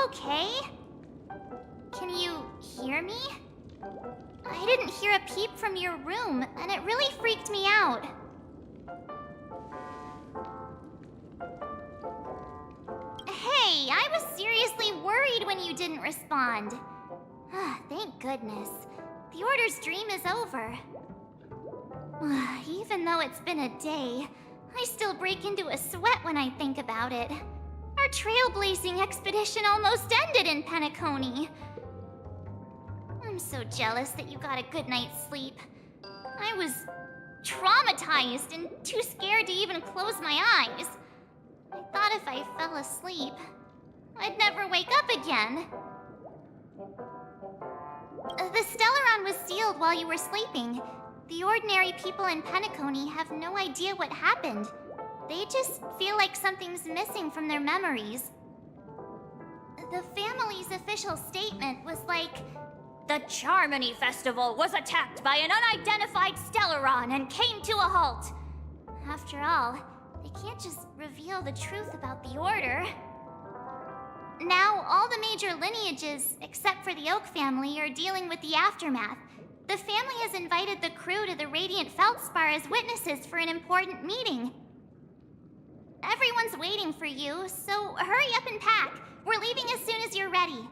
okay? Can you hear me? I didn't hear a peep from your room, and it really freaked me out. Hey, I was seriously worried when you didn't respond. Thank goodness. The Order's dream is over. Even though it's been a day, I still break into a sweat when I think about it. Our trailblazing expedition almost ended in Penacony. I'm so jealous that you got a good night's sleep. I was traumatized and too scared to even close my eyes. I thought if I fell asleep, I'd never wake up again. The Stellaron was sealed while you were sleeping. The ordinary people in Penacony have no idea what happened. They just feel like something's missing from their memories. The family's official statement was like, "The Charmony Festival was attacked by an unidentified Stellaron and came to a halt." After all, they can't just reveal the truth about the Order. Now, all the major lineages, except for the Oak family, are dealing with the aftermath. The family has invited the crew to the Radiant Feldspar as witnesses for an important meeting. Everyone's waiting for you, so hurry up and pack. We're leaving as soon as you're ready.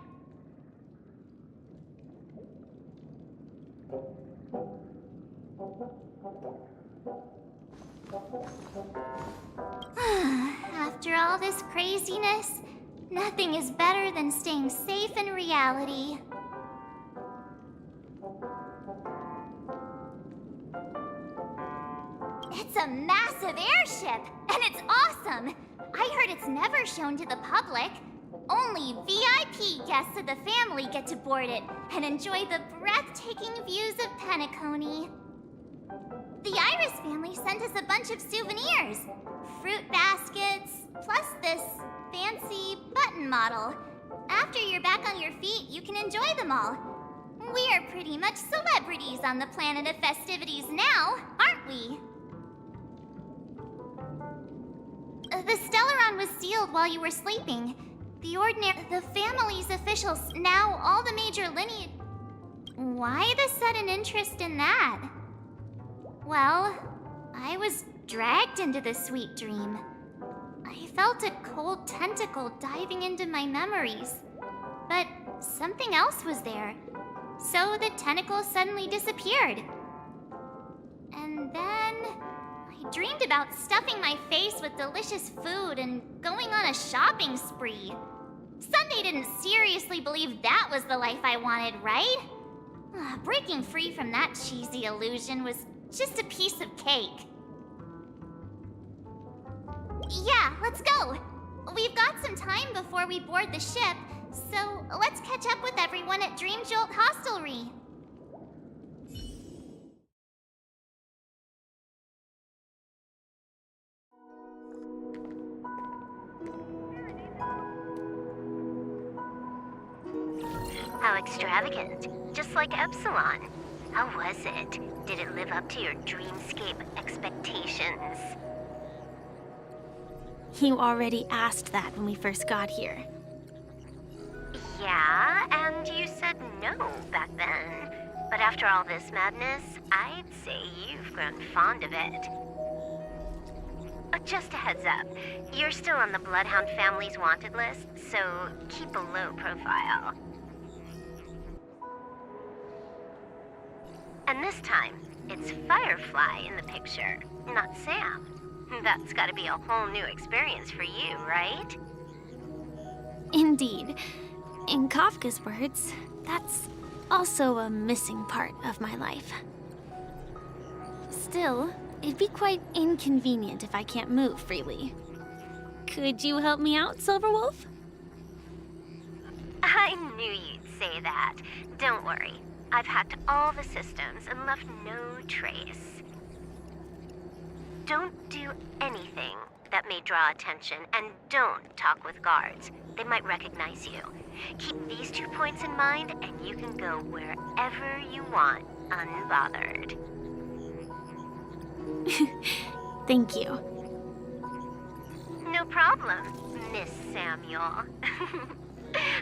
After all this craziness, nothing is better than staying safe in reality. It's a massive airship, and it's awesome! I heard it's never shown to the public. Only VIP guests of the family get to board it and enjoy the breathtaking views of Penacony. The Iris family sent us a bunch of souvenirs. Fruit baskets, plus this fancy button model. After you're back on your feet, you can enjoy them all. We are pretty much celebrities on the planet of festivities now, aren't we? The Stellaron was sealed while you were sleeping. The family's officials, now all the major lineage... Why the sudden interest in that? Well, I was dragged into this sweet dream. I felt a cold tentacle diving into my memories. But something else was there. So the tentacle suddenly disappeared. And then... I dreamed about stuffing my face with delicious food and going on a shopping spree. Sunday didn't seriously believe that was the life I wanted, right? Breaking free from that cheesy illusion was just a piece of cake. Yeah, let's go. We've got some time before we board the ship, so let's catch up with everyone at Dream Jolt Hostelry. How extravagant. Just like Epsilon. How was it? Did it live up to your dreamscape expectations? You already asked that when we first got here. Yeah, and you said no back then. But after all this madness, I'd say you've grown fond of it. Just a heads up, you're still on the Bloodhound family's wanted list, so keep a low profile. And this time, it's Firefly in the picture, not Sam. That's gotta be a whole new experience for you, right? Indeed. In Kafka's words, that's also a missing part of my life. Still, it'd be quite inconvenient if I can't move freely. Could you help me out, Silverwolf? I knew you'd say that. Don't worry. I've hacked all the systems and left no trace. Don't do anything that may draw attention, and don't talk with guards. They might recognize you. Keep these 2 points in mind, and you can go wherever you want, unbothered. Thank you. No problem, Miss Samuel.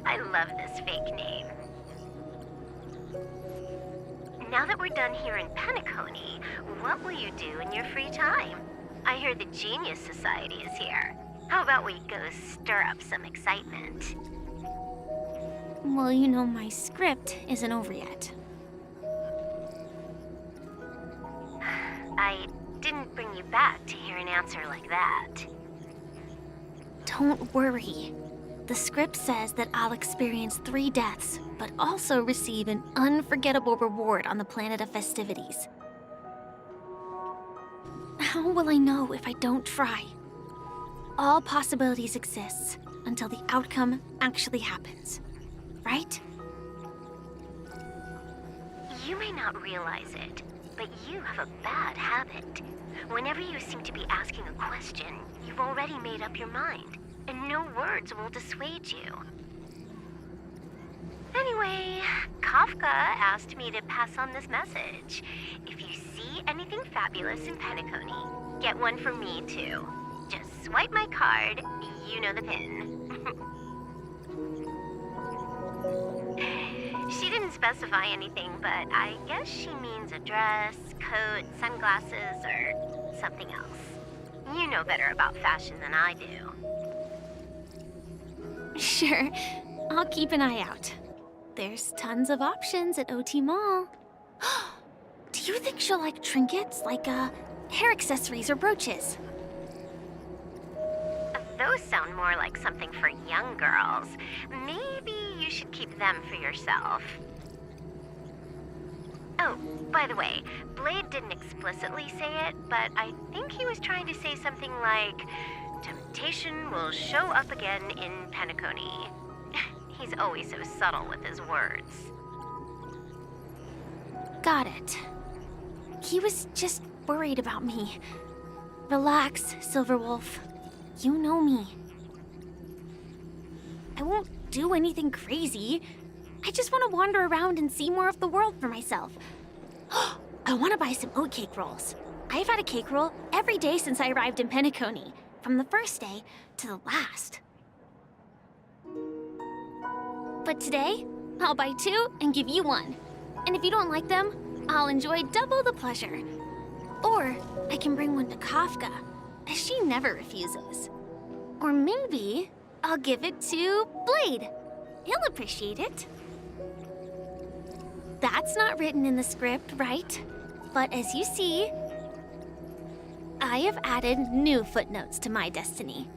I love this fake name. Now that we're done here in Penacony, what will you do in your free time? I hear the Genius Society is here. How about we go stir up some excitement? Well, you know, my script isn't over yet. I didn't bring you back to hear an answer like that. Don't worry. The script says that I'll experience 3 deaths, but also receive an unforgettable reward on the planet of festivities. How will I know if I don't try? All possibilities exist until the outcome actually happens, right? You may not realize it, but you have a bad habit. Whenever you seem to be asking a question, you've already made up your mind, and no words will dissuade you. Anyway, Kafka asked me to pass on this message. If you see anything fabulous in Penacony, get one for me too. Just swipe my card, you know the pin. She didn't specify anything, but I guess she means a dress, coat, sunglasses, or something else. You know better about fashion than I do. Sure, I'll keep an eye out. There's tons of options at OT Mall. Do you think she'll like trinkets, like hair accessories or brooches? Those sound more like something for young girls. Maybe you should keep them for yourself. Oh, by the way, Blade didn't explicitly say it, but I think he was trying to say something like, temptation will show up again in Penacony. He's always so subtle with his words. Got it. He was just worried about me. Relax, Silverwolf. You know me. I won't do anything crazy. I just want to wander around and see more of the world for myself. I want to buy some oatcake rolls. I've had a cake roll every day since I arrived in Penacony, from the first day to the last. But today, I'll buy 2 and give you 1. And if you don't like them, I'll enjoy double the pleasure. Or I can bring one to Kafka, as she never refuses. Or maybe I'll give it to Blade. He'll appreciate it. That's not written in the script, right? But as you see, I have added new footnotes to my destiny.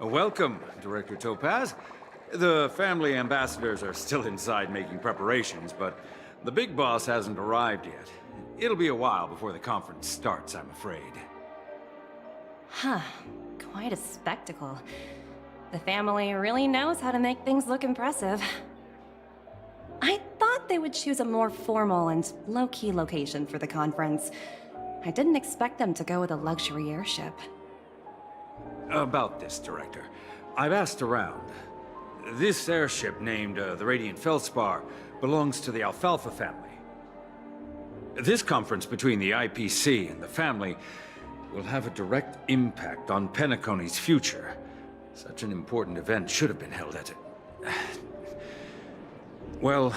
Welcome, Director Topaz. The family ambassadors are still inside making preparations, but the big boss hasn't arrived yet. It'll be a while before the conference starts, I'm afraid. Huh. Quite a spectacle. The family really knows how to make things look impressive. I thought they would choose a more formal and low-key location for the conference. I didn't expect them to go with a luxury airship. About this, Director. I've asked around. This airship, named the Radiant Feldspar, belongs to the Alfalfa family. This conference between the IPC and the family will have a direct impact on Penacony's future. Such an important event should have been held at well,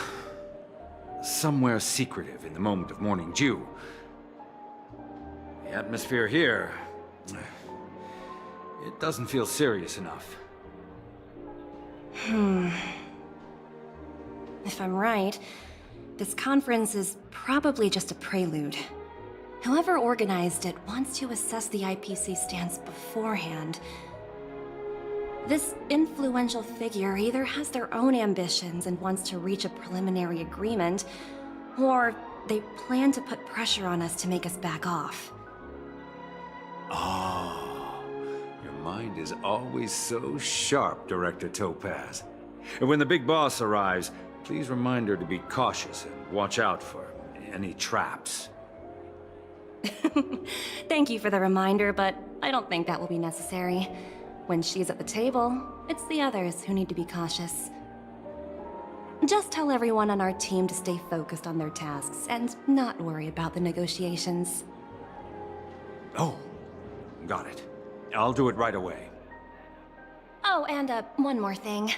somewhere secretive in the moment of morning dew. The atmosphere here, it doesn't feel serious enough. If I'm right, this conference is probably just a prelude. Whoever organized it wants to assess the IPC stance beforehand. This influential figure either has their own ambitions and wants to reach a preliminary agreement, or they plan to put pressure on us to make us back off. Oh, your mind is always so sharp, Director Topaz. And when the big boss arrives, please remind her to be cautious and watch out for any traps. Thank you for the reminder, but I don't think that will be necessary. When she's at the table, it's the others who need to be cautious. Just tell everyone on our team to stay focused on their tasks and not worry about the negotiations. Oh, got it. I'll do it right away. Oh, and one more thing.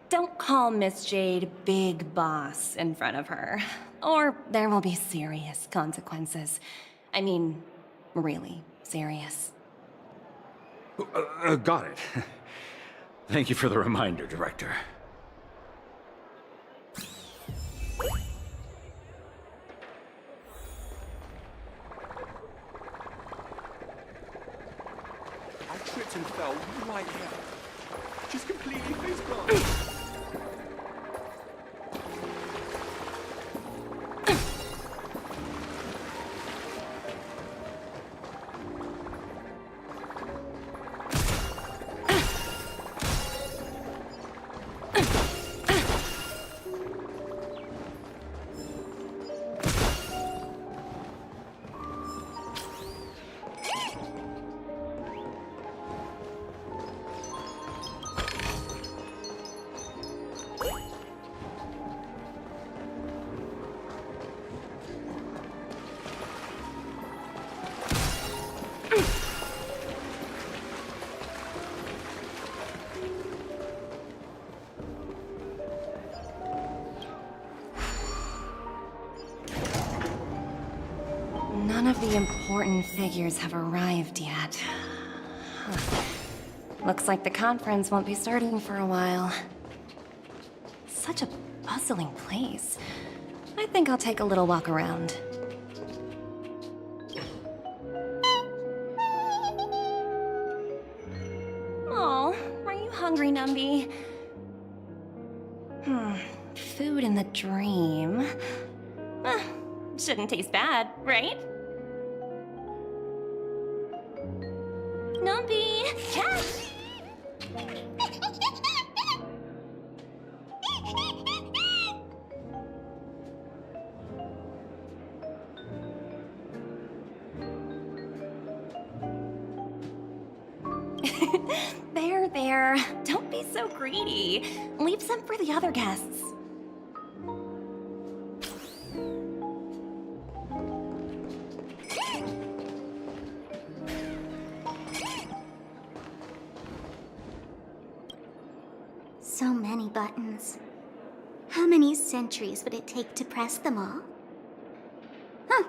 Don't call Miss Jade Big Boss in front of her, or there will be serious consequences. I mean, really serious. Got it. Thank you for the reminder, Director. I tripped and fell right here. Just completely face planted. None of the important figures have arrived yet. Huh. Looks like the conference won't be starting for a while. Such a bustling place. I think I'll take a little walk around. Oh, are you hungry, Numby? Food in the dream. Shouldn't taste bad, right? Numby! Catch! There. Don't be so greedy. Leave some for the other guests. So many buttons. How many centuries would it take to press them all? Huh.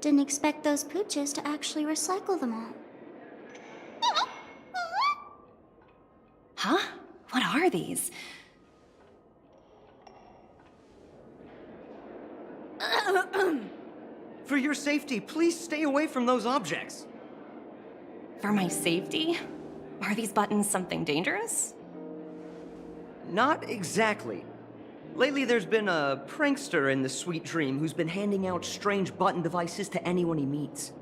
Didn't expect those pooches to actually recycle them all. Huh? What are these? For your safety, please stay away from those objects. For my safety? Are these buttons something dangerous? Not exactly. Lately, there's been a prankster in the Sweet Dream who's been handing out strange button devices to anyone he meets.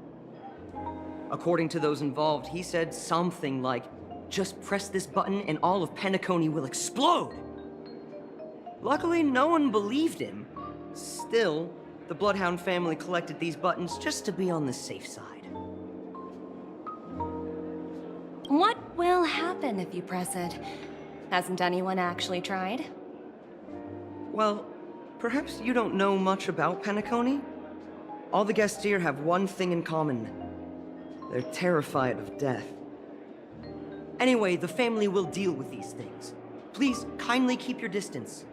According to those involved, he said something like, "Just press this button and all of Penacony will explode!" Luckily, no one believed him. Still, the Bloodhound family collected these buttons just to be on the safe side. What will happen if you press it? Hasn't anyone actually tried? Well, perhaps you don't know much about Penacony? All the guests here have one thing in common. They're terrified of death. Anyway, the family will deal with these things. Please, kindly keep your distance.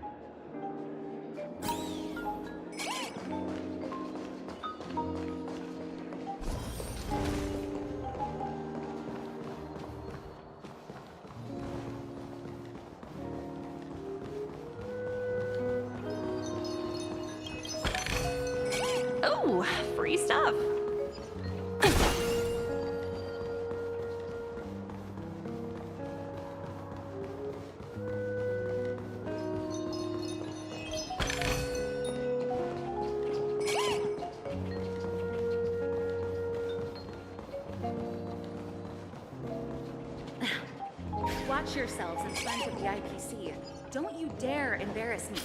Oh, free stuff. Watch yourselves in front of the IPC. Don't you dare embarrass me.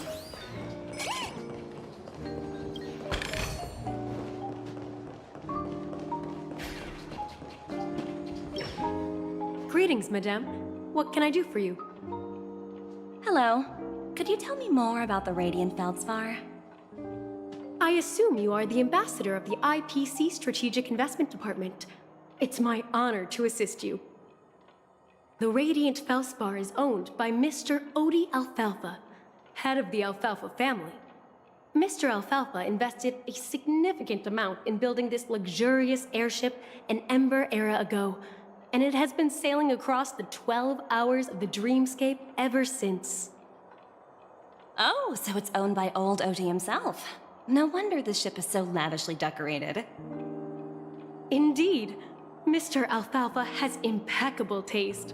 Greetings, madame. What can I do for you? Hello. Could you tell me more about the Radiant Feldspar? I assume you are the ambassador of the IPC Strategic Investment Department. It's my honor to assist you. The Radiant Feldspar is owned by Mr. Odie Alfalfa, head of the Alfalfa family. Mr. Alfalfa invested a significant amount in building this luxurious airship an Ember era ago, and it has been sailing across the 12 hours of the dreamscape ever since. Oh, so it's owned by old Odie himself. No wonder the ship is so lavishly decorated. Indeed, Mr. Alfalfa has impeccable taste.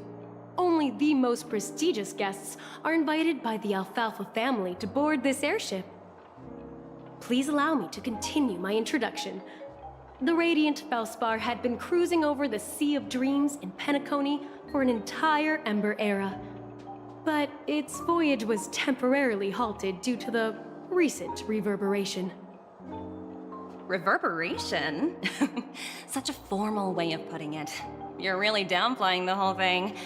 Only the most prestigious guests are invited by the Alfalfa family to board this airship. Please allow me to continue my introduction. The Radiant Feldspar had been cruising over the Sea of Dreams in Penacony for an entire Ember era. But its voyage was temporarily halted due to the recent reverberation. Reverberation? Such a formal way of putting it. You're really downplaying the whole thing.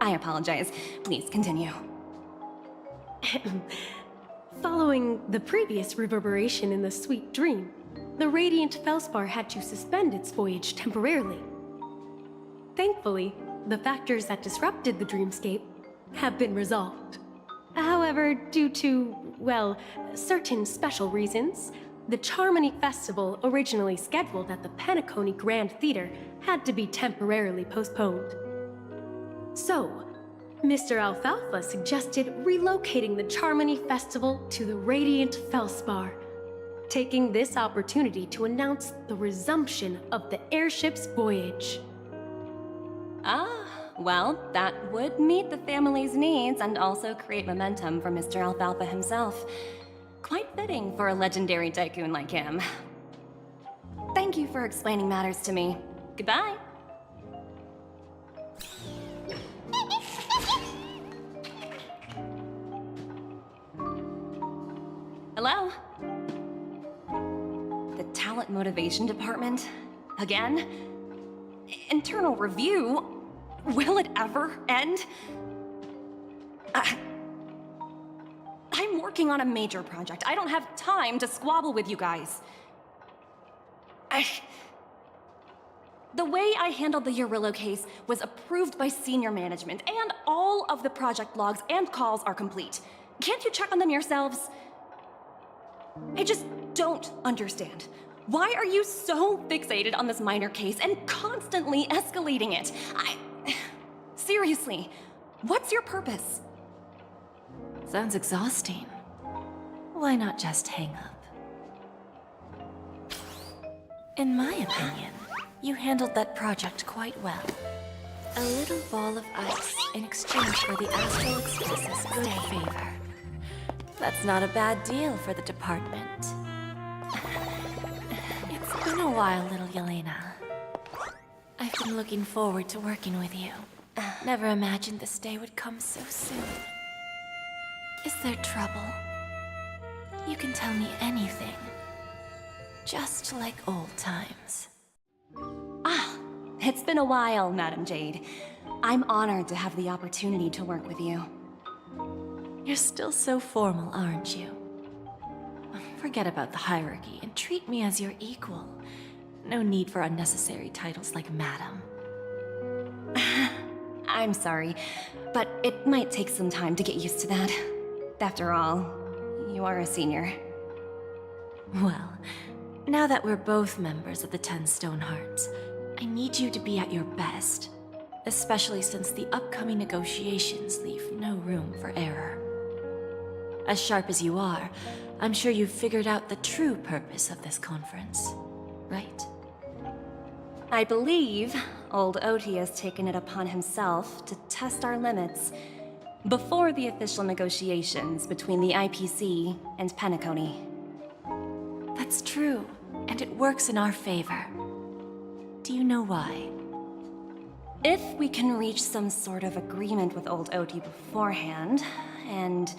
I apologize. Please continue. Following the previous reverberation in the Sweet Dream, the Radiant Feldspar had to suspend its voyage temporarily. Thankfully, the factors that disrupted the dreamscape have been resolved. However, due to, well, certain special reasons, the Charmony Festival, originally scheduled at the Penacony Grand Theater, had to be temporarily postponed. So, Mr. Alfalfa suggested relocating the Charmony Festival to the Radiant Feldspar, taking this opportunity to announce the resumption of the airship's voyage. Ah, well, that would meet the family's needs and also create momentum for Mr. Alfalfa himself. Quite fitting for a legendary tycoon like him. Thank you for explaining matters to me. Goodbye. Hello? The Talent Motivation Department? Again? Internal review? Will it ever end? I'm working on a major project. I don't have time to squabble with you guys. The way I handled the Urillo case was approved by senior management, and all of the project logs and calls are complete. Can't you check on them yourselves? I just don't understand. Why are you so fixated on this minor case and constantly escalating it? Seriously, what's your purpose? Sounds exhausting. Why not just hang up? In my opinion, you handled that project quite well. A little ball of ice in exchange for the Astral Express's good favor. That's not a bad deal for the department. It's been a while, little Yelena. I've been looking forward to working with you. Never imagined this day would come so soon. Is there trouble? You can tell me anything. Just like old times. Ah, it's been a while, Madam Jade. I'm honored to have the opportunity to work with you. You're still so formal, aren't you? Forget about the hierarchy and treat me as your equal. No need for unnecessary titles like Madam. I'm sorry, but it might take some time to get used to that. After all, you are a senior. Well, now that we're both members of the 10 Stonehearts, I need you to be at your best. Especially since the upcoming negotiations leave no room for error. As sharp as you are, I'm sure you've figured out the true purpose of this conference, right? I believe old Odie has taken it upon himself to test our limits before the official negotiations between the IPC and Penacony. That's true, and it works in our favor. Do you know why? If we can reach some sort of agreement with old Odie beforehand, and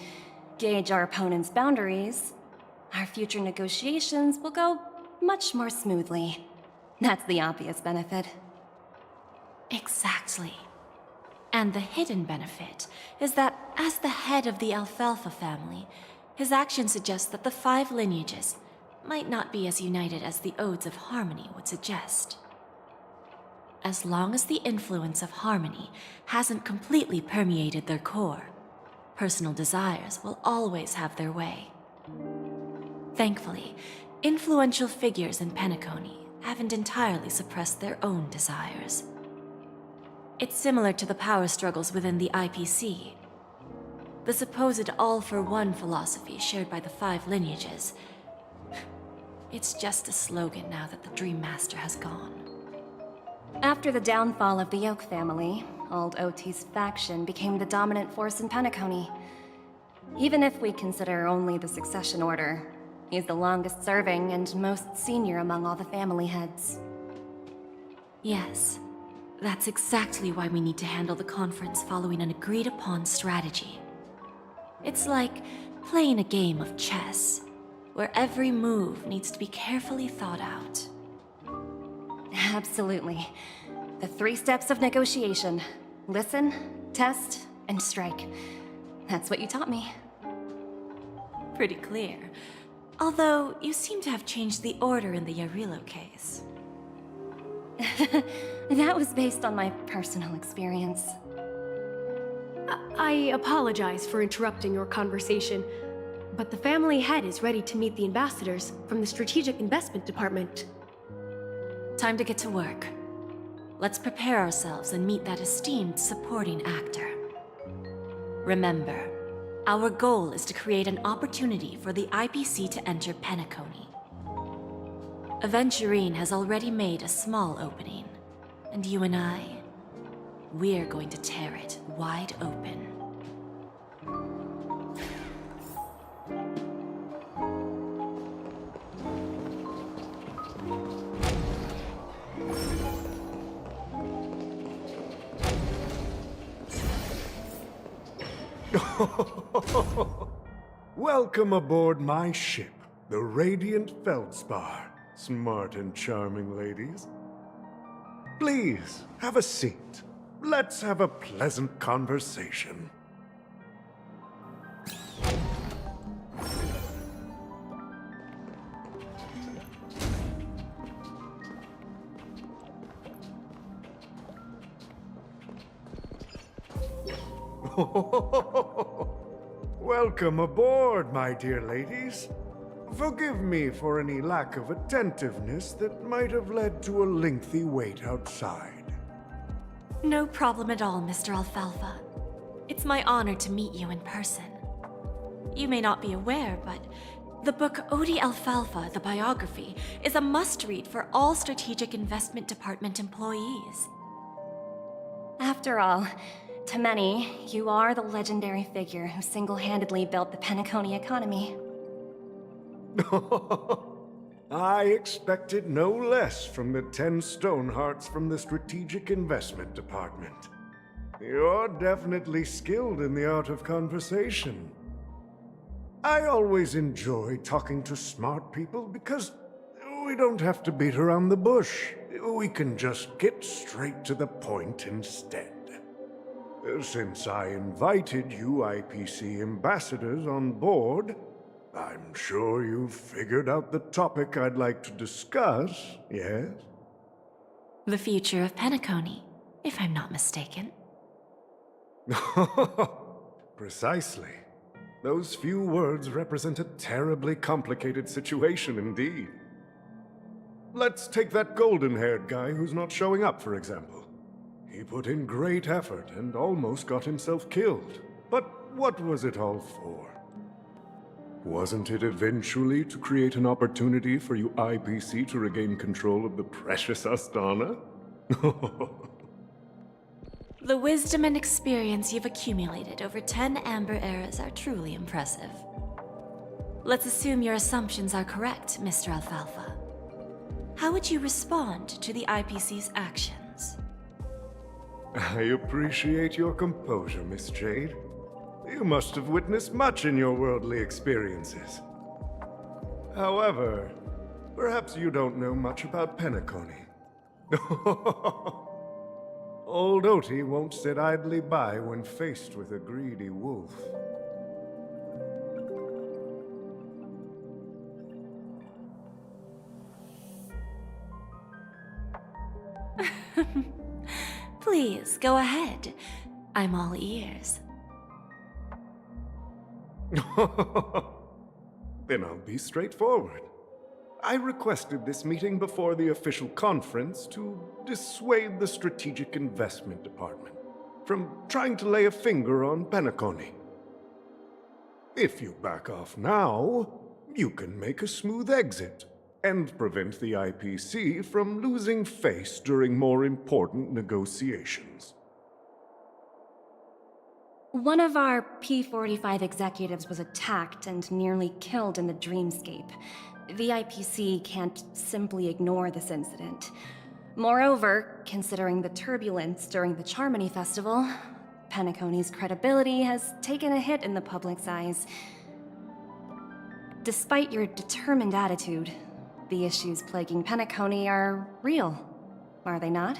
gauge our opponent's boundaries, our future negotiations will go much more smoothly. That's the obvious benefit. Exactly. And the hidden benefit is that, as the head of the Alfalfa family, his actions suggest that the 5 lineages might not be as united as the Odes of Harmony would suggest. As long as the influence of Harmony hasn't completely permeated their core, personal desires will always have their way. Thankfully, influential figures in Penacony haven't entirely suppressed their own desires. It's similar to the power struggles within the IPC. The supposed all-for-one philosophy shared by the 5 lineages. It's just a slogan now that the Dream Master has gone. After the downfall of the Oak family, Old OT's faction became the dominant force in Penacony. Even if we consider only the succession order, he's the longest serving and most senior among all the family heads. Yes, that's exactly why we need to handle the conference following an agreed-upon strategy. It's like playing a game of chess, where every move needs to be carefully thought out. Absolutely. The 3 steps of negotiation. Listen, test, and strike. That's what you taught me. Pretty clear. Although, you seem to have changed the order in the Yarilo case. That was based on my personal experience. I apologize for interrupting your conversation, but the family head is ready to meet the ambassadors from the Strategic Investment Department. Time to get to work. Let's prepare ourselves and meet that esteemed supporting actor. Remember, our goal is to create an opportunity for the IPC to enter Penacony. Aventurine has already made a small opening, and you and I, we're going to tear it wide open. Welcome aboard my ship, the Radiant Feldspar. Smart and charming ladies. Please, have a seat. Let's have a pleasant conversation. Welcome aboard, my dear ladies. Forgive me for any lack of attentiveness that might have led to a lengthy wait outside. No problem at all, Mr. Alfalfa. It's my honor to meet you in person. You may not be aware, but the book Odi Alfalfa, the biography, is a must-read for all Strategic Investment Department employees. After all, to many, you are the legendary figure who single-handedly built the Penacony economy. I expected no less from the 10 Stonehearts from the Strategic Investment Department. You're definitely skilled in the art of conversation. I always enjoy talking to smart people because we don't have to beat around the bush. We can just get straight to the point instead. Since I invited you IPC ambassadors on board, I'm sure you've figured out the topic I'd like to discuss, yes? The future of Penacony, if I'm not mistaken. Precisely. Those few words represent a terribly complicated situation indeed. Let's take that golden-haired guy who's not showing up, for example. He put in great effort and almost got himself killed. But what was it all for? Wasn't it eventually to create an opportunity for you IPC to regain control of the precious Astana? The wisdom and experience you've accumulated over 10 Amber Eras are truly impressive. Let's assume your assumptions are correct, Mr. Alfalfa. How would you respond to the IPC's actions? I appreciate your composure, Miss Jade. You must have witnessed much in your worldly experiences. However, perhaps you don't know much about Penacony. Old Oti won't sit idly by when faced with a greedy wolf. Please, go ahead. I'm all ears. Then I'll be straightforward. I requested this meeting before the official conference to dissuade the Strategic Investment Department from trying to lay a finger on Penacony. If you back off now, you can make a smooth exit and prevent the IPC from losing face during more important negotiations. One of our P-45 executives was attacked and nearly killed in the dreamscape. The IPC can't simply ignore this incident. Moreover, considering the turbulence during the Charmony Festival, Penacony's credibility has taken a hit in the public's eyes. Despite your determined attitude, the issues plaguing Penacony are real, are they not?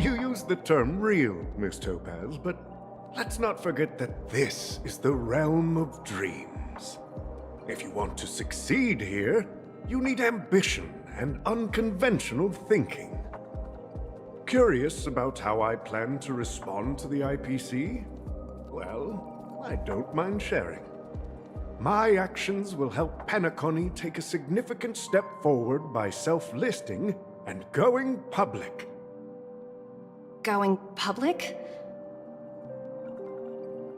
You use the term real, Miss Topaz, but let's not forget that this is the realm of dreams. If you want to succeed here, you need ambition and unconventional thinking. Curious about how I plan to respond to the IPC? Well, I don't mind sharing. My actions will help Penacony take a significant step forward by self-listing and going public. Going public?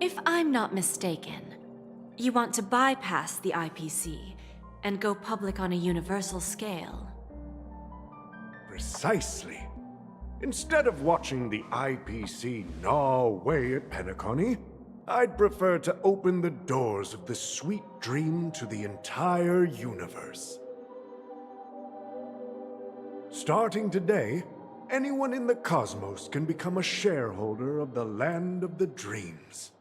If I'm not mistaken, you want to bypass the IPC and go public on a universal scale. Precisely. Instead of watching the IPC gnaw away at Penacony, I'd prefer to open the doors of the sweet dream to the entire universe. Starting today, anyone in the cosmos can become a shareholder of the land of the dreams.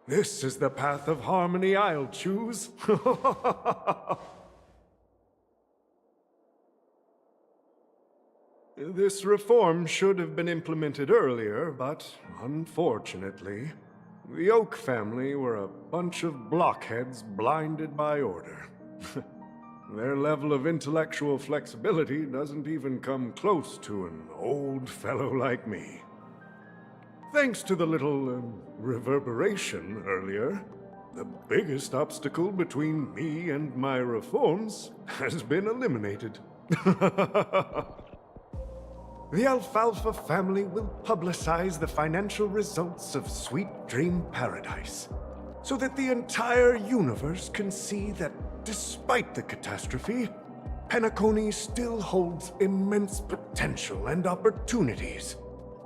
This is the path of harmony I'll choose. This reform should have been implemented earlier, but unfortunately, the Oak family were a bunch of blockheads blinded by order. Their level of intellectual flexibility doesn't even come close to an old fellow like me. Thanks to the little reverberation earlier, the biggest obstacle between me and my reforms has been eliminated. The Alfalfa family will publicize the financial results of Sweet Dream Paradise, so that the entire universe can see that despite the catastrophe, Penacony still holds immense potential and opportunities,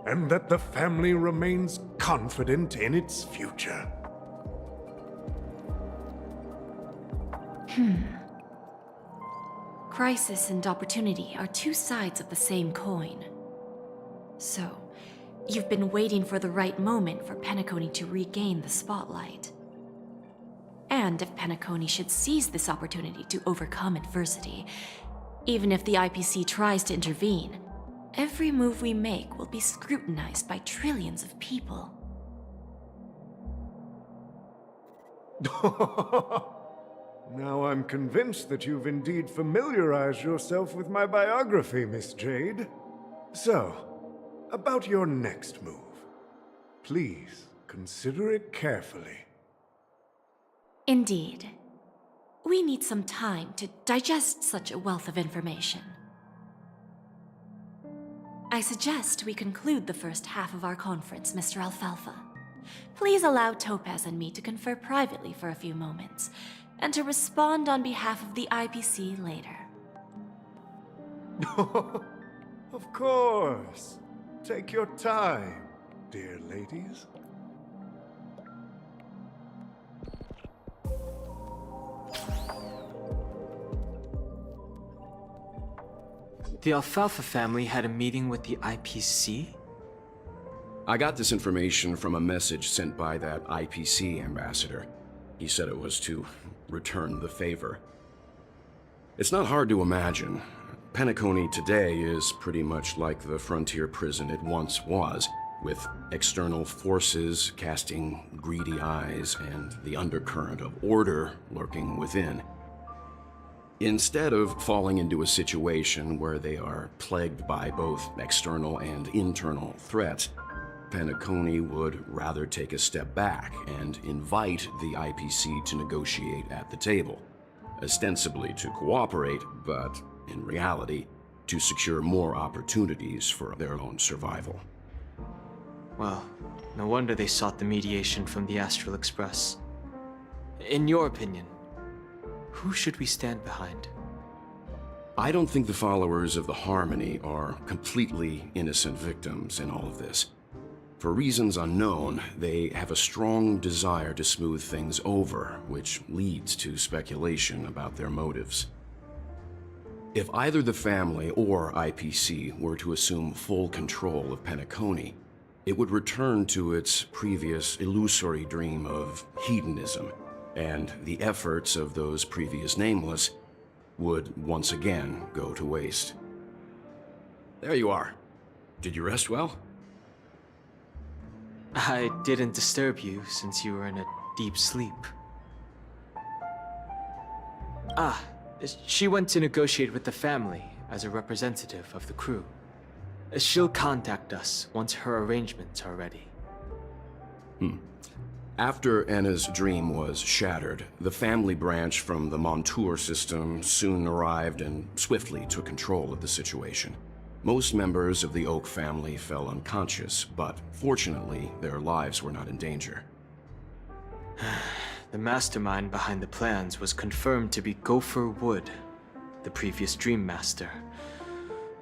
and that the family remains confident in its future. Crisis and opportunity are two sides of the same coin. So, you've been waiting for the right moment for Penacony to regain the spotlight. And if Penacony should seize this opportunity to overcome adversity, even if the IPC tries to intervene, every move we make will be scrutinized by trillions of people. Now I'm convinced that you've indeed familiarized yourself with my biography, Miss Jade. So, about your next move. Please, consider it carefully. Indeed. We need some time to digest such a wealth of information. I suggest we conclude the first half of our conference, Mr. Alfalfa. Please allow Topaz and me to confer privately for a few moments, and to respond on behalf of the IPC later. Of course. Take your time, dear ladies. The Alfalfa family had a meeting with the IPC? I got this information from a message sent by that IPC ambassador. He said it was to return the favor. It's not hard to imagine. Penacony today is pretty much like the frontier prison it once was, with external forces casting greedy eyes and the undercurrent of order lurking within. Instead of falling into a situation where they are plagued by both external and internal threats, Penacony would rather take a step back and invite the IPC to negotiate at the table, ostensibly to cooperate, but in reality, to secure more opportunities for their own survival. Well, no wonder they sought the mediation from the Astral Express. In your opinion, who should we stand behind? I don't think the followers of the Harmony are completely innocent victims in all of this. For reasons unknown, they have a strong desire to smooth things over, which leads to speculation about their motives. If either the family or IPC were to assume full control of Penacony, it would return to its previous illusory dream of hedonism, and the efforts of those previous nameless would once again go to waste. There you are. Did you rest well? I didn't disturb you since you were in a deep sleep. Ah, she went to negotiate with the family as a representative of the crew. She'll contact us once her arrangements are ready. After Anna's dream was shattered, the family branch from the Montour system soon arrived and swiftly took control of the situation. Most members of the Oak family fell unconscious, but fortunately, their lives were not in danger. The mastermind behind the plans was confirmed to be Gopher Wood, the previous Dream Master.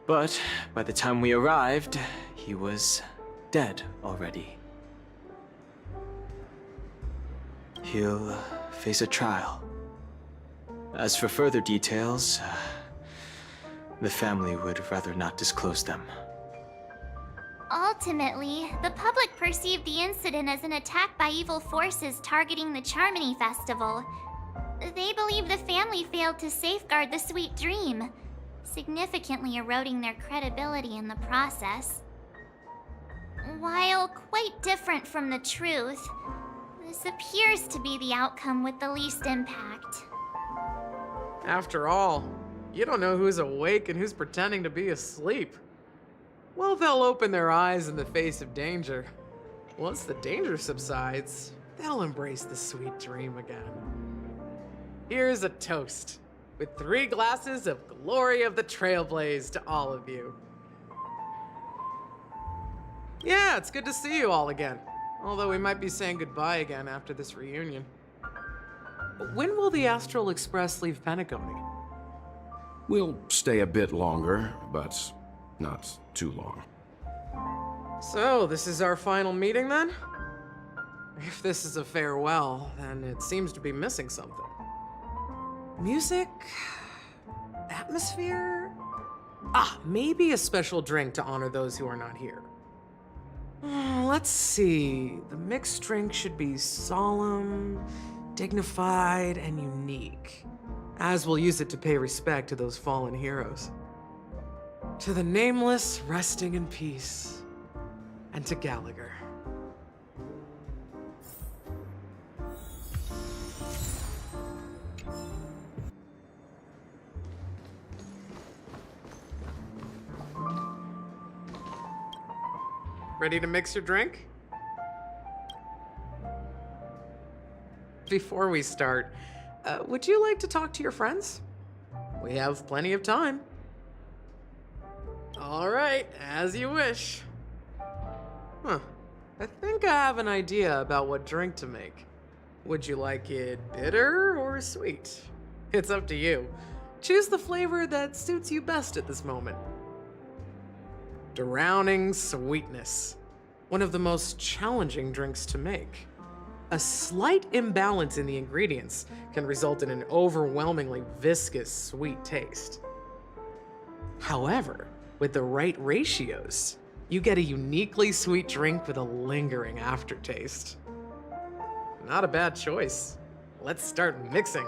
But by the time we arrived, he was dead already. He'll face a trial. As for further details, the family would rather not disclose them. Ultimately, the public perceived the incident as an attack by evil forces targeting the Charmony Festival. They believe the family failed to safeguard the Sweet Dream, significantly eroding their credibility in the process. While quite different from the truth, this appears to be the outcome with the least impact. After all, you don't know who's awake and who's pretending to be asleep. Well, they'll open their eyes in the face of danger. Once the danger subsides, they'll embrace the sweet dream again. Here's a toast, with 3 glasses of Glory of the Trailblaze to all of you. Yeah, it's good to see you all again. Although we might be saying goodbye again after this reunion. When will the Astral Express leave Penacony? We'll stay a bit longer, but not too long. So, this is our final meeting then? If this is a farewell, then it seems to be missing something. Music? Atmosphere? Ah, maybe a special drink to honor those who are not here. Let's see. The mixed drink should be solemn, dignified, and unique, as we'll use it to pay respect to those fallen heroes. To the nameless, resting in peace, and to Gallagher. Ready to mix your drink? Before we start, would you like to talk to your friends? We have plenty of time. All right, as you wish. I think I have an idea about what drink to make. Would you like it bitter or sweet? It's up to you. Choose the flavor that suits you best at this moment. Drowning sweetness. One of the most challenging drinks to make. A slight imbalance in the ingredients can result in an overwhelmingly viscous sweet taste. However, with the right ratios, you get a uniquely sweet drink with a lingering aftertaste. Not a bad choice. Let's start mixing.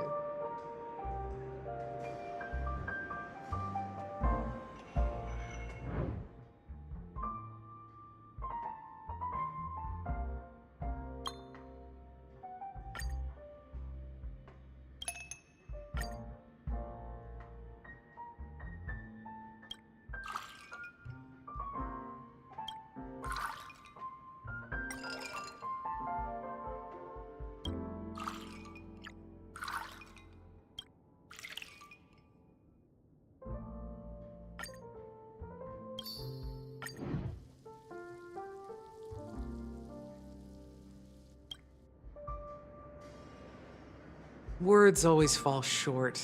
Words always fall short.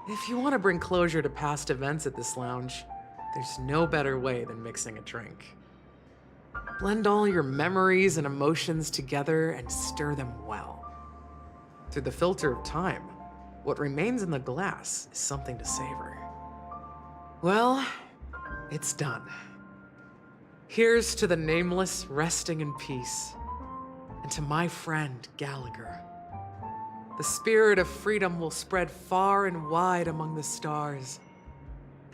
If you want to bring closure to past events at this lounge, there's no better way than mixing a drink. Blend all your memories and emotions together and stir them well. Through the filter of time, what remains in the glass is something to savor. Well, it's done. Here's to the nameless resting in peace, and to my friend Gallagher. The spirit of freedom will spread far and wide among the stars,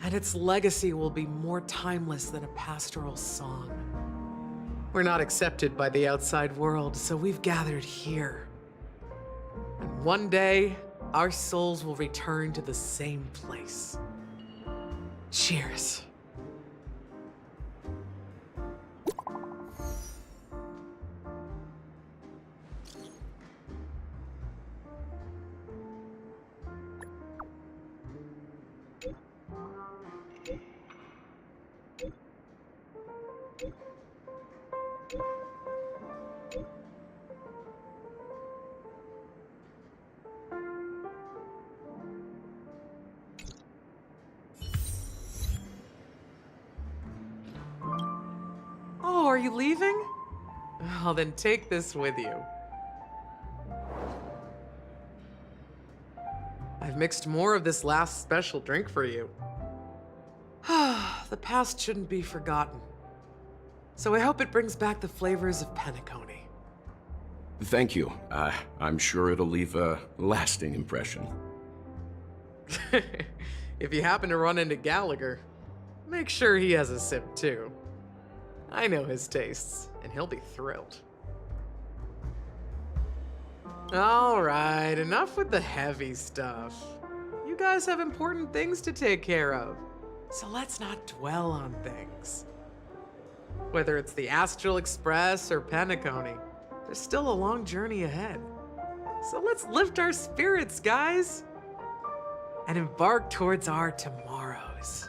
and its legacy will be more timeless than a pastoral song. We're not accepted by the outside world, so we've gathered here. And one day, our souls will return to the same place. Cheers. Oh, are you leaving? Well, then take this with you. I've mixed more of this last special drink for you. The past shouldn't be forgotten. So I hope it brings back the flavors of Penacony. Thank you. I'm sure it'll leave a lasting impression. If you happen to run into Gallagher, make sure he has a sip too. I know his tastes, and he'll be thrilled. All right, enough with the heavy stuff. You guys have important things to take care of, so let's not dwell on things. Whether it's the Astral Express or Penacony, there's still a long journey ahead. So let's lift our spirits, guys, and embark towards our tomorrows.